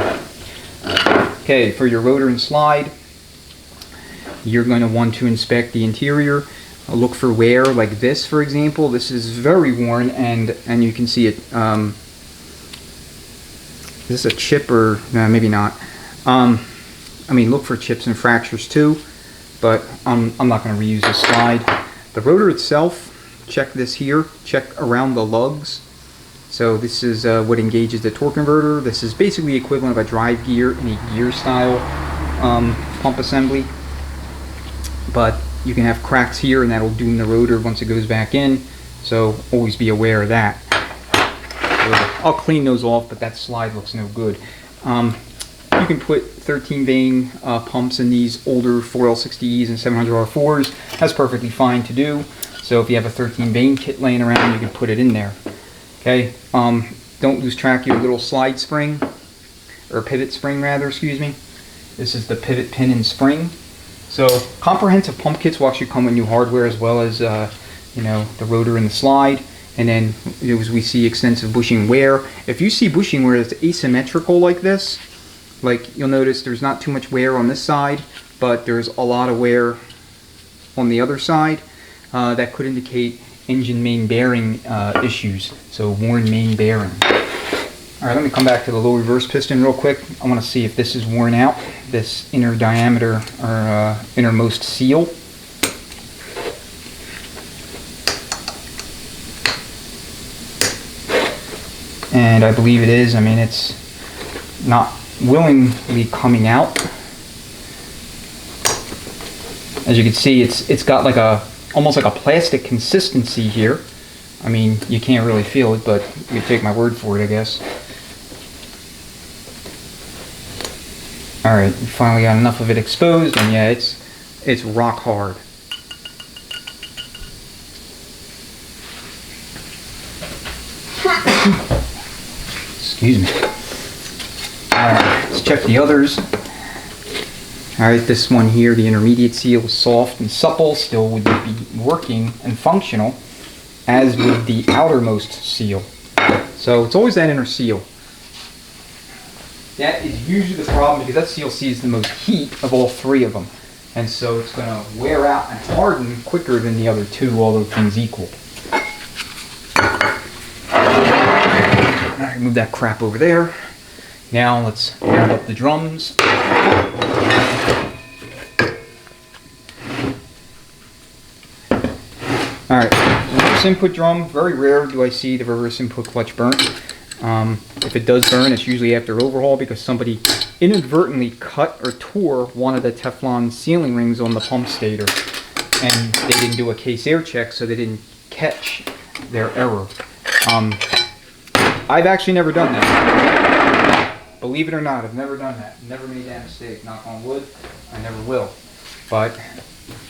okay, for your rotor and slide, you're going to want to inspect the interior. Look for wear, like this, for example. This is very worn, and you can see it. Is this a chip or no, maybe not? I mean, look for chips and fractures too, but I'm not going to reuse this slide. The rotor itself, check this here. Check around the lugs. So this is what engages the torque converter. This is basically equivalent of a drive gear in a gear style pump assembly. But you can have cracks here, and that'll doom the rotor once it goes back in. So always be aware of that. So I'll clean those off, but that slide looks no good. You can put 13 vane pumps in these older 4L60Es and 700R4s. That's perfectly fine to do. So if you have a 13 vane kit laying around, you can put it in there. Okay, don't lose track of your little slide spring, or pivot spring rather, excuse me. This is the pivot pin and spring. So comprehensive pump kits will actually come with new hardware, as well as you know, the rotor and the slide. And then as we see extensive bushing wear. If you see bushing wear that's asymmetrical like this, like you'll notice there's not too much wear on this side, but there's a lot of wear on the other side, that could indicate engine main bearing issues. So worn main bearing. Alright, let me come back to the low reverse piston real quick. I want to see if this is worn out, this inner diameter or innermost seal. And I believe it is. I mean, it's not willingly coming out. As you can see, it's got like almost like a plastic consistency here. I mean, you can't really feel it, but you take my word for it, I guess. Alright, we finally got enough of it exposed, and yeah, it's rock hard. Excuse me. Alright, let's check the others. Alright, this one here, the intermediate seal, is soft and supple, still would be working and functional, as would the outermost seal. So it's always that inner seal. That is usually the problem, because that seal sees the most heat of all three of them. And so it's going to wear out and harden quicker than the other two, all those things equal. Alright, move that crap over there. Now let's mount up the drums. Alright, reverse input drum. Very rare do I see the reverse input clutch burnt. If it does burn, it's usually after overhaul, because somebody inadvertently cut or tore one of the Teflon sealing rings on the pump stator, and they didn't do a case air check, so they didn't catch their error. I've actually never done that. Believe it or not, I've never done that. Never made that mistake. Knock on wood. I never will. But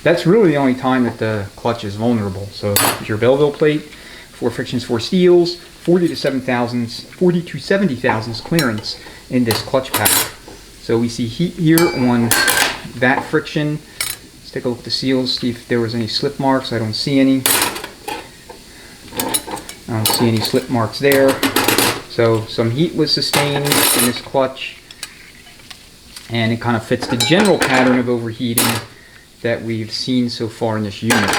that's really the only time that the clutch is vulnerable. So your Belleville plate, 4 frictions, 4 steels, 40 to 70 thousandths clearance in this clutch pack. So we see heat here on that friction. Let's take a look at the seals, see if there was any slip marks. I don't see any. I don't see any slip marks there. So some heat was sustained in this clutch, and it kind of fits the general pattern of overheating that we've seen so far in this unit.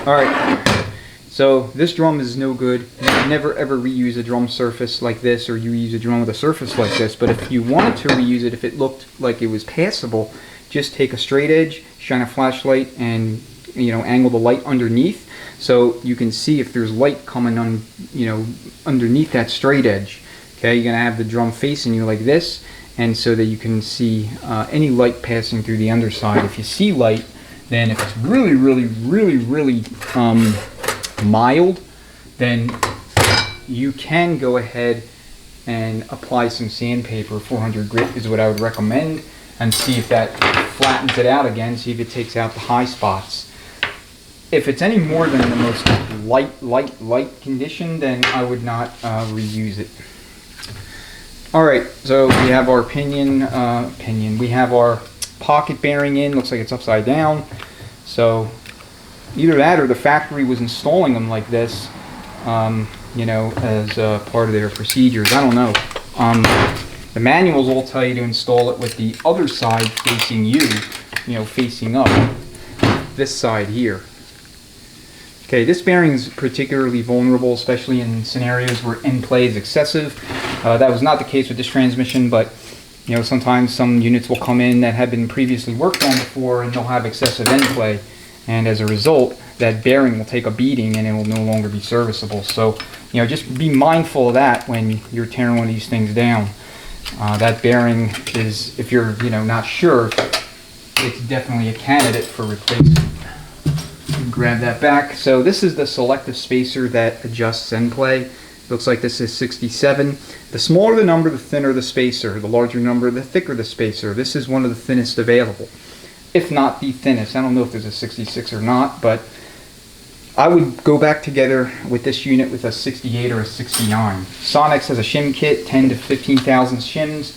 Alright, so this drum is no good. Never ever reuse a drum surface like this, or you use a drum with a surface like this. But if you wanted to reuse it, if it looked like it was passable, just take a straight edge, shine a flashlight, and angle the light underneath, so you can see if there's light coming on, underneath that straight edge. Okay, you're gonna have the drum facing you like this, and so that you can see any light passing through the underside. If you see light, then if it's really mild, then you can go ahead and apply some sandpaper. 400 grit is what I would recommend, and see if that flattens it out again, see if it takes out the high spots. If it's any more than the most light condition, then I would not reuse it. Alright, so we have our we have our pocket bearing in. Looks like it's upside down. So either that, or the factory was installing them like this, as part of their procedures. I don't know. The manuals all tell you to install it with the other side facing you, facing up. This side here. Okay, this bearing is particularly vulnerable, especially in scenarios where end play is excessive. That was not the case with this transmission, but sometimes some units will come in that have been previously worked on before, and they'll have excessive end play, and as a result, that bearing will take a beating and it will no longer be serviceable. So, just be mindful of that when you're tearing one of these things down. That bearing is, if you're not sure, it's definitely a candidate for replacement. Grab that back. So this is the selective spacer that adjusts end play. Looks like this is 67. The smaller the number, the thinner the spacer. The larger number, the thicker the spacer. This is one of the thinnest available, if not the thinnest. I don't know if there's a 66 or not, but I would go back together with this unit with a 68 or a 69. Sonex has a shim kit, 10 to 15,000 shims,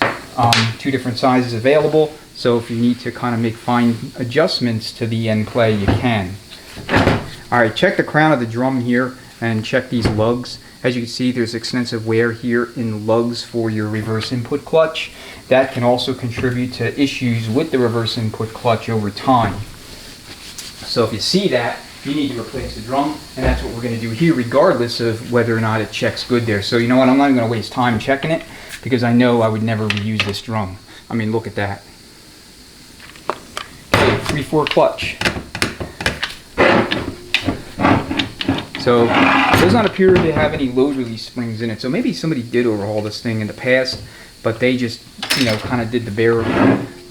2 different sizes available. So if you need to kind of make fine adjustments to the end play, you can. Alright, check the crown of the drum here and check these lugs. As you can see, there's extensive wear here in lugs for your reverse input clutch. That can also contribute to issues with the reverse input clutch over time. So if you see that, you need to replace the drum, and that's what we're going to do here, regardless of whether or not it checks good there. So you know what, I'm not even going to waste time checking it, because I know I would never reuse this drum. I mean, look at that. Okay, 3/4 clutch. So it does not appear to have any load release springs in it. So maybe somebody did overhaul this thing in the past, but they just, you know, kind of did the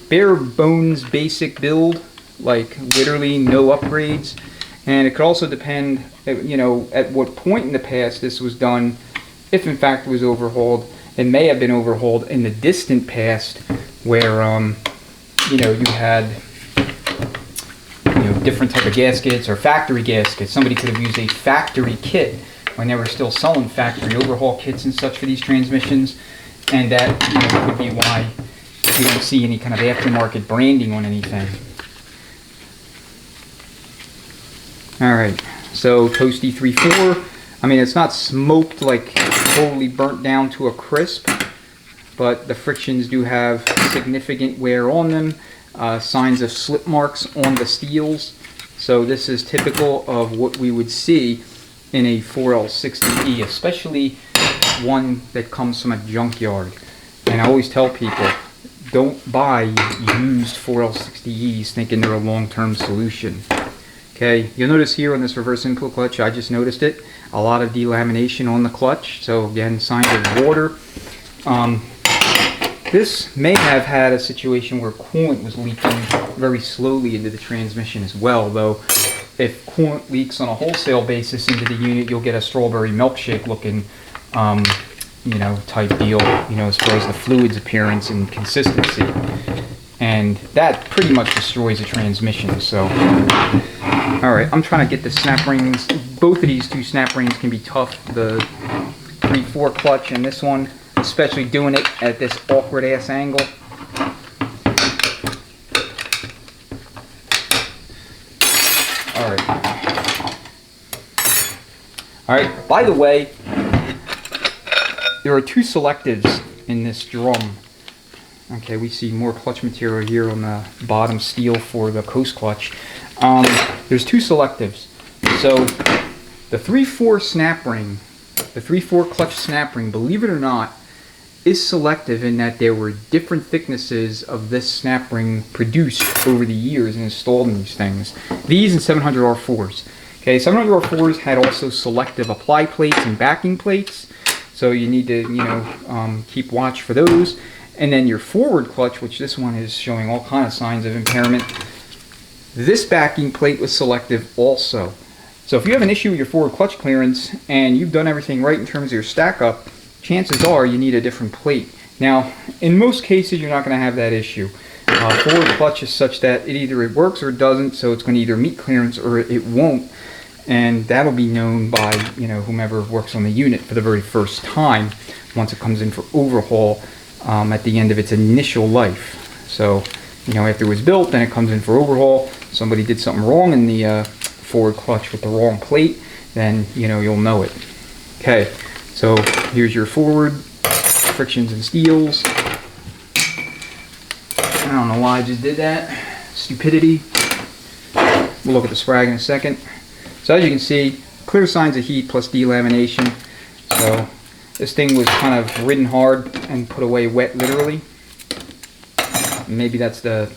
bare bones basic build, like literally no upgrades. And it could also depend, you know, at what point in the past this was done. If in fact it was overhauled, it may have been overhauled in the distant past, where you know, you had, you know, different type of gaskets or factory gaskets. Somebody could have used a factory kit when they were still selling factory overhaul kits and such for these transmissions, and that, you know, could be why you don't see any kind of aftermarket branding on anything. Alright, so toasty 3/4. I mean, it's not smoked like totally burnt down to a crisp, but the frictions do have significant wear on them, signs of slip marks on the steels. So this is typical of what we would see in a 4L60E, especially one that comes from a junkyard. And I always tell people, don't buy used 4L60Es thinking they're a long-term solution. Okay, you'll notice here on this reverse input clutch, I just noticed it, a lot of delamination on the clutch. So again, signs of water. This may have had a situation where coolant was leaking very slowly into the transmission as well, though if coolant leaks on a wholesale basis into the unit, you'll get a strawberry milkshake looking, you know, type deal, you know, as far as the fluid's appearance and consistency. And that pretty much destroys a transmission. So, alright, I'm trying to get the snap rings. Both of these two snap rings can be tough. The 3/4 clutch and this one, especially doing it at this awkward ass angle. Alright, by the way, there are 2 selectives in this drum. Okay, we see more clutch material here on the bottom steel for the coast clutch. There's 2 selectives. So the 3/4 snap ring, the 3/4 clutch snap ring, believe it or not, is selective in that there were different thicknesses of this snap ring produced over the years and installed in these things. These and 700R4s. Okay, 700R4s had also selective apply plates and backing plates, so you need to, you know, keep watch for those. And then your forward clutch, which this one is showing all kind of signs of impairment, this backing plate was selective also. So if you have an issue with your forward clutch clearance and you've done everything right in terms of your stack up, chances are you need a different plate. Now, in most cases, you're not going to have that issue. Forward clutch is such that it either it works or it doesn't, so it's going to either meet clearance or it won't. And that'll be known by, you know, whomever works on the unit for the very first time once it comes in for overhaul at the end of its initial life. So, you know, after it was built, then it comes in for overhaul. Somebody did something wrong in the forward clutch with the wrong plate, then, you know, you'll know it. Okay, so here's your forward frictions and steels. I don't know why I just did that. Stupidity. We'll look at the sprag in a second. So as you can see, clear signs of heat plus delamination. So this thing was kind of ridden hard and put away wet, literally. Maybe that's the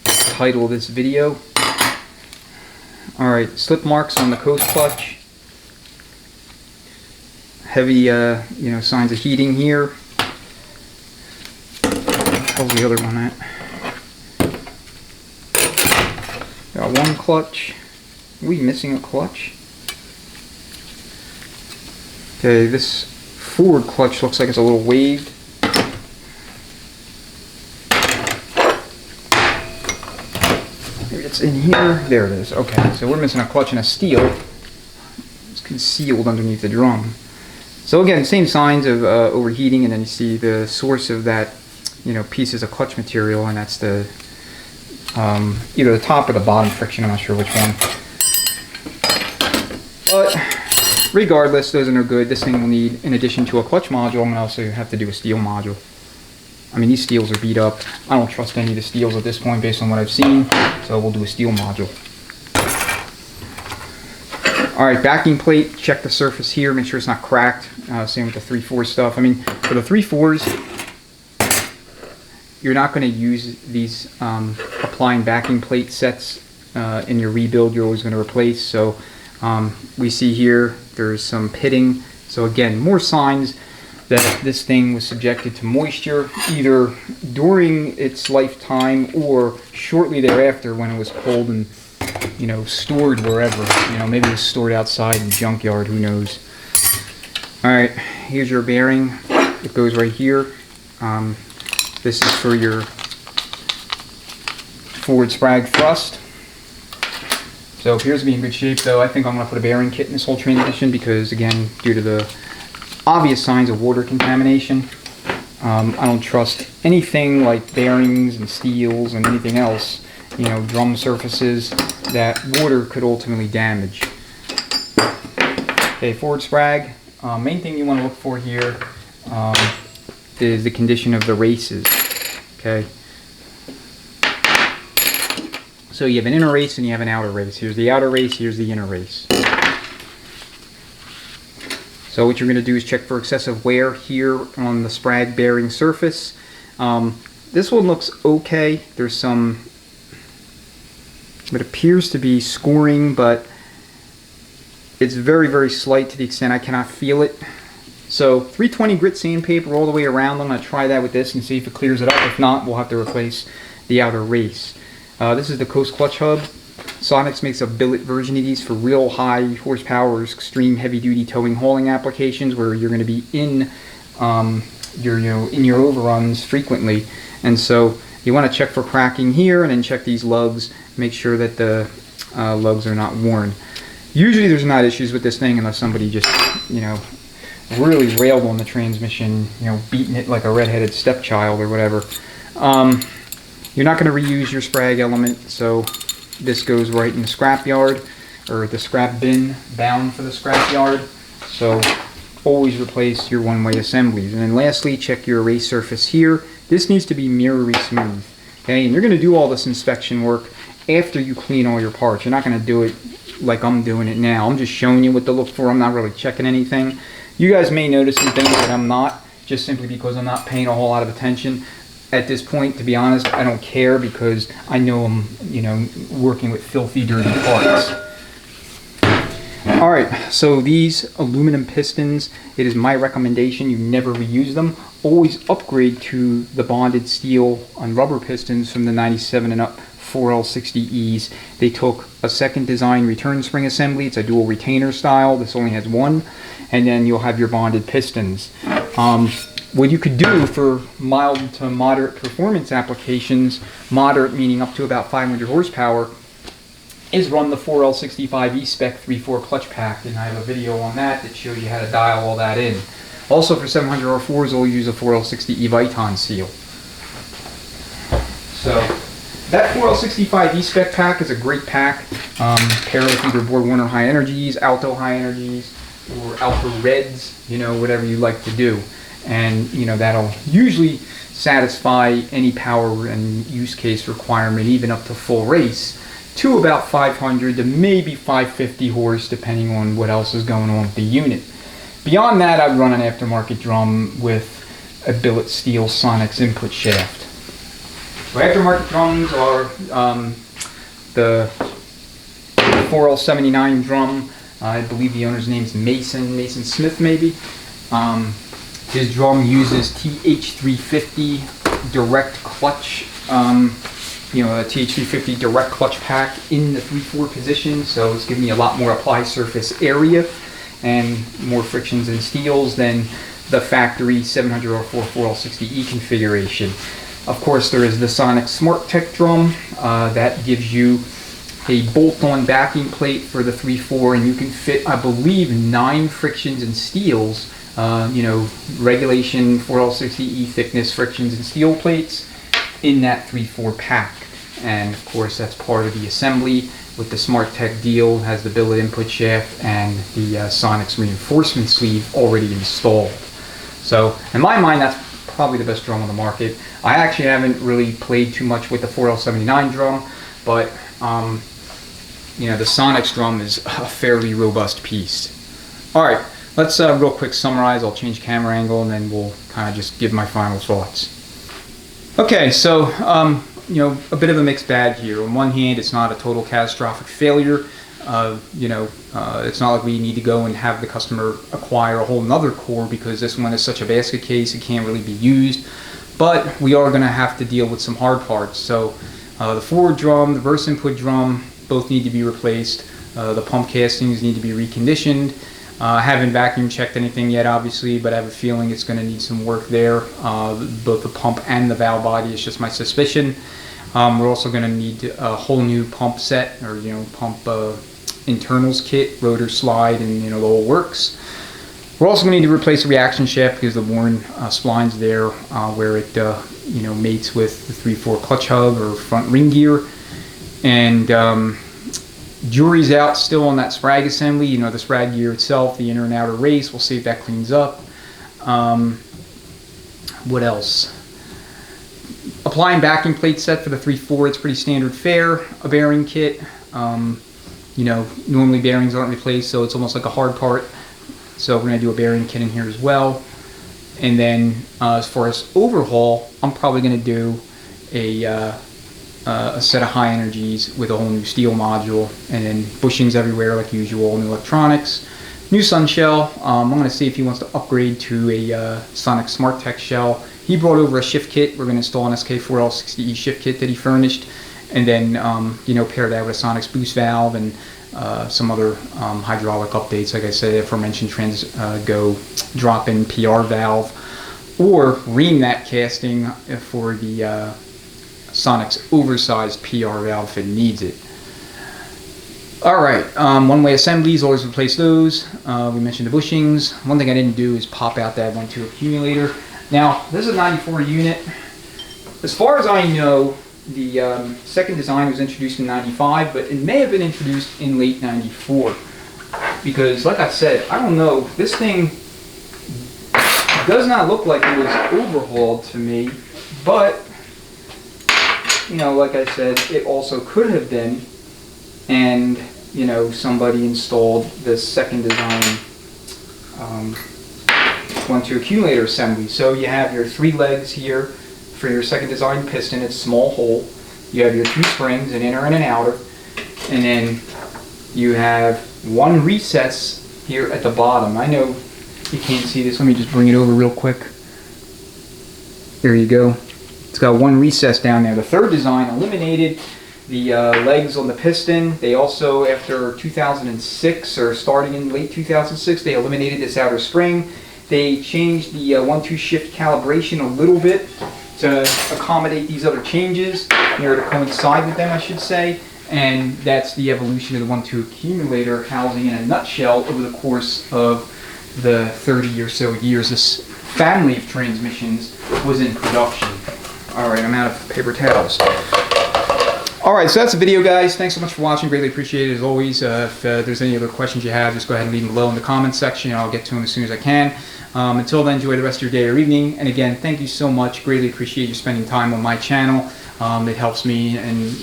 title of this video. Alright, slip marks on the coast clutch. Heavy, you know, signs of heating here. How's the other one at? Got one clutch. Are we missing a clutch? Okay, this forward clutch looks like it's a little waved. Maybe it's in here. There it is. Okay, so we're missing a clutch and a steel. It's concealed underneath the drum. So again, same signs of overheating, and then you see the source of that, pieces of clutch material, and that's the either the top or the bottom friction. I'm not sure which one. But regardless, those are no good. This thing will need, in addition to a clutch module, I'm going to also have to do a steel module. I mean, these steels are beat up. I don't trust any of the steels at this point based on what I've seen, so we'll do a steel module. Alright, backing plate, check the surface here, make sure it's not cracked. Same with the 3/4 stuff. I mean, for the 3/4s, you're not going to use these applying backing plate sets in your rebuild. You're always going to replace. So we see here there's some pitting. So again, more signs that this thing was subjected to moisture either during its lifetime or shortly thereafter when it was pulled and stored wherever. Maybe it was stored outside in the junkyard, who knows. Alright, here's your bearing. It goes right here. This is for your forward sprag thrust. So it appears to be in good shape, though. I think I'm going to put a bearing kit in this whole transmission because, again, due to the obvious signs of water contamination, I don't trust anything like bearings and steels and anything else, drum surfaces that water could ultimately damage. Okay, forward sprag. Main thing you want to look for here is the condition of the races. Okay. So you have an inner race and you have an outer race. Here's the outer race, here's the inner race. So what you're going to do is check for excessive wear here on the sprag bearing surface. This one looks okay. There's some, it appears to be scoring, but it's very, very slight to the extent I cannot feel it. So 320 grit sandpaper all the way around. I'm going to try that with this and see if it clears it up. If not, we'll have to replace the outer race. This is the Coast Clutch Hub. Sonics makes a billet version of these for real high horsepower, extreme heavy duty towing hauling applications where you're going to be in your overruns frequently. And so you want to check for cracking here and then check these lugs, make sure that the lugs are not worn. Usually there's not issues with this thing unless somebody just, really railed on the transmission, beating it like a redheaded stepchild or whatever. You're not going to reuse your sprag element, so this goes right in the scrap yard, or the scrap bin bound for the scrap yard. So always replace your one-way assemblies. And then lastly, check your race surface here. This needs to be mirrory smooth. Okay, and you're going to do all this inspection work after you clean all your parts. You're not going to do it like I'm doing it now. I'm just showing you what to look for. I'm not really checking anything. You guys may notice some things that I'm not, just simply because I'm not paying a whole lot of attention. At this point, to be honest, I don't care because I know I'm, working with filthy, dirty parts. Alright, so these aluminum pistons, it is my recommendation you never reuse them. Always upgrade to the bonded steel on rubber pistons from the 97 and up 4L60Es. They took a second design return spring assembly. It's a dual retainer style. This only has one. And then you'll have your bonded pistons. What you could do for mild to moderate performance applications, moderate meaning up to about 500 horsepower, is run the 4L65 E-Spec 3/4 clutch pack, and I have a video on that shows you how to dial all that in. Also for 700 R4s, we'll use a 4L60 E-Viton seal. So that 4L65 E-Spec pack is a great pack. Pair with either Borg Warner high energies, Alto high energies, or Alpha Reds, whatever you like to do. And that'll usually satisfy any power and use case requirement, even up to full race, to about 500 to maybe 550 horse, depending on what else is going on with the unit. Beyond that, I'd run an aftermarket drum with a billet steel Sonics input shaft. So aftermarket drums are the 4L79 drum. I believe the owner's name is Mason Smith, maybe. His drum uses TH350 direct clutch, a TH350 direct clutch pack in the 3/4 position, so it's giving me a lot more apply surface area and more frictions and steels than the factory 700R4 4L60E configuration. Of course, there is the Sonic Smart Tech drum that gives you a bolt-on backing plate for the 3/4, and you can fit, I believe, 9 frictions and steels. Regulation 4L60E thickness frictions and steel plates in that 3/4 pack. And of course, that's part of the assembly with the Smart Tech deal. Has the billet input shaft and the Sonic's reinforcement sleeve already installed. So in my mind, that's probably the best drum on the market. I actually haven't really played too much with the 4L79 drum, but the Sonic's drum is a fairly robust piece. All right, let's real quick summarize. I'll change camera angle and then we'll kind of just give my final thoughts. Okay, so a bit of a mixed bag here. On one hand, it's not a total catastrophic failure. It's not like we need to go and have the customer acquire a whole nother core because this one is such a basket case, it can't really be used. But we are going to have to deal with some hard parts. So the forward drum, the reverse input drum, both need to be replaced. The pump castings need to be reconditioned. I haven't vacuum checked anything yet, obviously, but I have a feeling it's going to need some work there. Both the pump and the valve body is just my suspicion. We're also going to need a whole new pump set, or pump internals kit, rotor slide, and the whole works. We're also going to need to replace the reaction shaft because the worn splines there where it mates with the 3/4 clutch hub or front ring gear. And jury's out still on that sprag assembly. The sprag gear itself, the inner and outer race. We'll see if that cleans up. What else? Applying backing plate set for the 3/4. It's pretty standard fare. A bearing kit. Normally bearings aren't replaced, so it's almost like a hard part. So we're going to do a bearing kit in here as well. And then as far as overhaul, I'm probably going to do a set of high energies with a whole new steel module, and then bushings everywhere like usual, new electronics, new sun shell. I'm going to see if he wants to upgrade to a Sonic Smart Tech shell. He brought over a shift kit. We're going to install an SK4L60E shift kit that he furnished, and then pair that with a Sonic's boost valve and some other hydraulic updates, like I said, aforementioned go drop-in PR valve, or ream that casting for the Sonic's oversized PR valve if it needs it. Alright, one-way assemblies, always replace those. We mentioned the bushings. One thing I didn't do is pop out that 1/2 accumulator. Now, this is a 94 unit. As far as I know, the second design was introduced in 95, but it may have been introduced in late 94. Because, like I said, I don't know, this thing does not look like it was overhauled to me, but like I said, it also could have been, and somebody installed the second design 1/2 accumulator assembly. So you have your 3 legs here for your second design piston. It's a small hole. You have your 2 springs, an inner and an outer, and then you have 1 recess here at the bottom. I know you can't see this. Let me just bring it over real quick. There you go. It's got 1 recess down there. The third design eliminated the legs on the piston. They also, after 2006, or starting in late 2006, they eliminated this outer spring. They changed the 1/2 shift calibration a little bit to accommodate these other changes, or to coincide with them, I should say. And that's the evolution of the 1/2 accumulator housing in a nutshell over the course of the 30 or so years this family of transmissions was in production. Alright, I'm out of paper towels. Alright, so that's the video, guys. Thanks so much for watching. Greatly appreciate it as always. If there's any other questions you have, just go ahead and leave them below in the comments section, and I'll get to them as soon as I can. Until then, enjoy the rest of your day or evening. And again, thank you so much. Greatly appreciate you spending time on my channel. It helps me and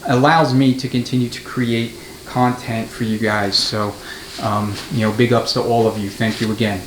allows me to continue to create content for you guys. So big ups to all of you. Thank you again.